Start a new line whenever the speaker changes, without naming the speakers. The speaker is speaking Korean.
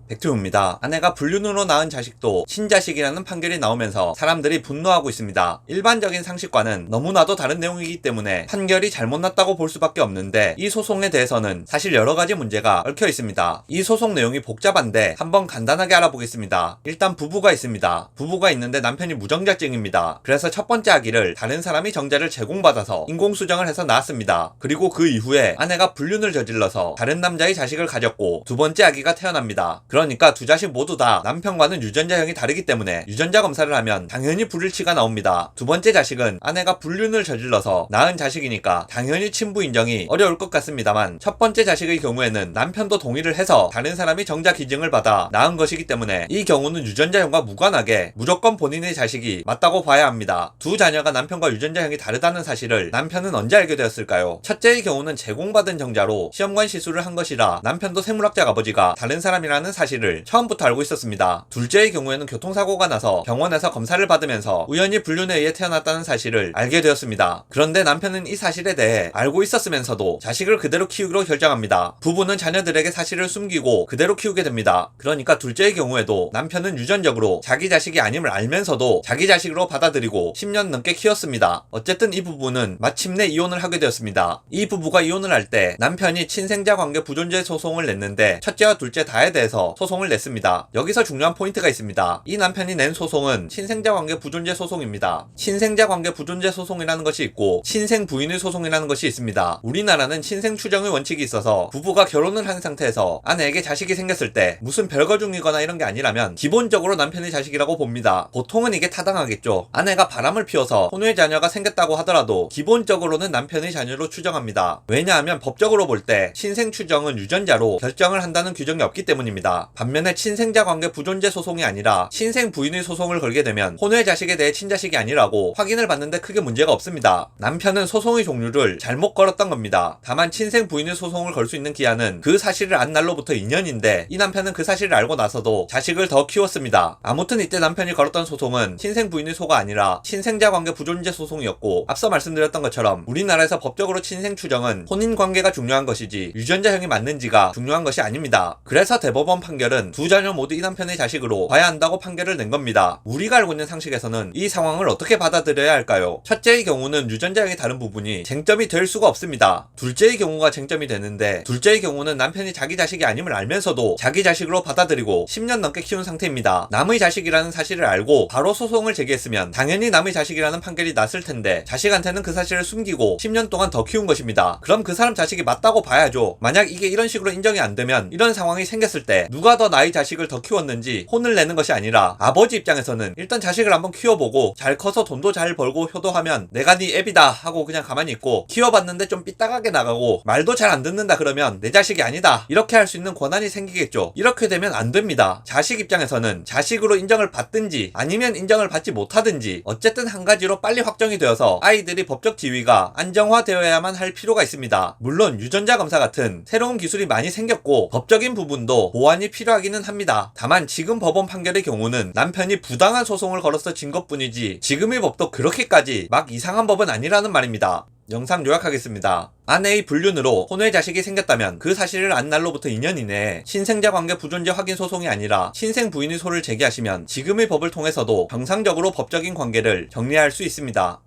백투입니다. 아내가 불륜으로 낳은 자식도 친자식이라는 판결이 나오면서 사람들이 분노하고 있습니다. 일반적인 상식과는 너무나도 다른 내용이기 때문에 판결이 잘못 났다고 볼 수밖에 없는데, 이 소송에 대해서는 사실 여러가지 문제가 얽혀 있습니다. 이 소송 내용이 복잡한데 한번 간단하게 알아보겠습니다. 일단 부부가 있습니다. 부부가 있는데 남편이 무정자증입니다. 그래서 첫 번째 아기를 다른 사람이 정자를 제공받아서 인공수정을 해서 낳았습니다. 그리고 그 이후에 아내가 불륜을 저질러서 다른 남자의 자식을 가졌고 두 번째 아기가 태어납니다. 그러니까 두 자식 모두 다 남편과는 유전자형이 다르기 때문에 유전자 검사를 하면 당연히 불일치가 나옵니다. 두 번째 자식은 아내가 불륜을 저질러서 낳은 자식이니까 당연히 친부 인정이 어려울 것 같습니다만, 첫 번째 자식의 경우에는 남편도 동의를 해서 다른 사람이 정자 기증을 받아 낳은 것이기 때문에 이 경우는 유전자형과 무관하게 무조건 본인의 자식이 맞다고 봐야 합니다. 두 자녀가 남편과 유전자형이 다르다는 사실을 남편은 언제 알게 되었을까요? 첫째의 경우는 제공받은 정자로 시험관 시술을 한 것이라 남편도 생물학적 아버지가 다른 사람이라는 사실을 처음부터 알고 있었습니다. 둘째의 경우에는 교통사고가 나서 병원에서 검사를 받으면서 우연히 불륜에 의해 태어났다는 사실을 알게 되었습니다. 그런데 남편은 이 사실에 대해 알고 있었으면서도 자식을 그대로 키우기로 결정합니다. 부부는 자녀들에게 사실을 숨기고 그대로 키우게 됩니다. 그러니까 둘째의 경우에도 남편은 유전적으로 자기 자식이 아님을 알면서도 자기 자식으로 받아들이고 10년 넘게 키웠습니다. 어쨌든 이 부부는 마침내 이혼을 하게 되었습니다. 이 부부가 이혼을 할 때 남편이 친생자 관계 부존재 소송을 냈는데 첫째와 둘째 다에 대해서 소송을 냈습니다. 여기서 중요한 포인트가 있습니다. 이 남편이 낸 소송은 친생자 관계 부존재 소송입니다. 친생자 관계 부존재 소송이라는 것이 있고 친생 부인의 소송이라는 것이 있습니다. 우리나라는 친생 추정의 원칙이 있어서 부부가 결혼을 한 상태에서 아내에게 자식이 생겼을 때 무슨 별거 중이거나 이런 게 아니라면 기본적으로 남편의 자식이라고 봅니다. 보통은 이게 타당하겠죠. 아내가 바람을 피워서 혼외 자녀가 생겼다고 하더라도 기본적으로는 남편의 자녀로 추정합니다. 왜냐하면 법적으로 볼 때 친생 추정은 유전자로 결정을 한다는 규정이 없기 때문입니다. 반면에 친생자 관계 부존재 소송이 아니라 친생 부인의 소송을 걸게 되면 혼외 자식에 대해 친자식이 아니라고 확인을 받는데 크게 문제가 없습니다. 남편은 소송의 종류를 잘못 걸었던 겁니다. 다만 친생 부인의 소송을 걸 수 있는 기한은 그 사실을 안 날로부터 2년인데 이 남편은 그 사실을 알고 나서도 자식을 더 키웠습니다. 아무튼 이때 남편이 걸었던 소송은 친생 부인의 소가 아니라 친생자 관계 부존재 소송이었고, 앞서 말씀드렸던 것처럼 우리나라에서 법적으로 친생 추정은 혼인 관계가 중요한 것이지 유전자형이 맞는지가 중요한 것이 아닙니다. 그래서 대법원 판결은 두 자녀 모두 이 남편의 자식으로 봐야 한다고 판결을 낸 겁니다. 우리가 알고 있는 상식에서는 이 상황을 어떻게 받아들여야 할까요? 첫째의 경우는 유전자형이 다른 부분이 쟁점이 될 수가 없습니다. 둘째의 경우가 쟁점이 되는데, 둘째의 경우는 남편이 자기 자식이 아님을 알면서도 자기 자식으로 받아들이고 10년 넘게 키운 상태입니다. 남의 자식이라는 사실을 알고 바로 소송을 제기했으면 당연히 남의 자식이라는 판결이 났을 텐데 자식한테는 그 사실을 숨기고 10년 동안 더 키운 것입니다. 그럼 그 사람 자식이 맞다고 봐야죠. 만약 이게 이런 식으로 인정이 안 되면 이런 상황이 생겼을 때 누가 더 나의 자식을 더 키웠는지 혼을 내는 것이 아니라 아버지 입장에서는 일단 자식을 한번 키워보고 잘 커서 돈도 잘 벌고 효도하면 내가 네 애비다 하고 그냥 가만히 있고, 키워봤는데 좀 삐딱하게 나가고 말도 잘 안 듣는다 그러면 내 자식이 아니다 이렇게 할 수 있는 권한이 생기겠죠. 이렇게 되면 안 됩니다. 자식 입장에서는 자식으로 인정을 받든지 아니면 인정을 받지 못하든지 어쨌든 한 가지로 빨리 확정이 되어서 아이들이 법적 지위가 안정화되어야만 할 필요가 있습니다. 물론 유전자 검사 같은 새로운 기술이 많이 생겼고 법적인 부분도 보완이 필요하기는 합니다. 다만 지금 법원 판결의 경우는 남편이 부당한 소송을 걸어서 진 것뿐이지 지금의 법도 그렇게까지 막 이상한 법은 아니라는 말입니다. 영상 요약하겠습니다. 아내의 불륜으로 혼외 자식이 생겼다면 그 사실을 안 날로부터 2년 이내에 친생자 관계 부존재 확인 소송이 아니라 친생 부인의 소를 제기하시면 지금의 법을 통해서도 정상적으로 법적인 관계를 정리할 수 있습니다.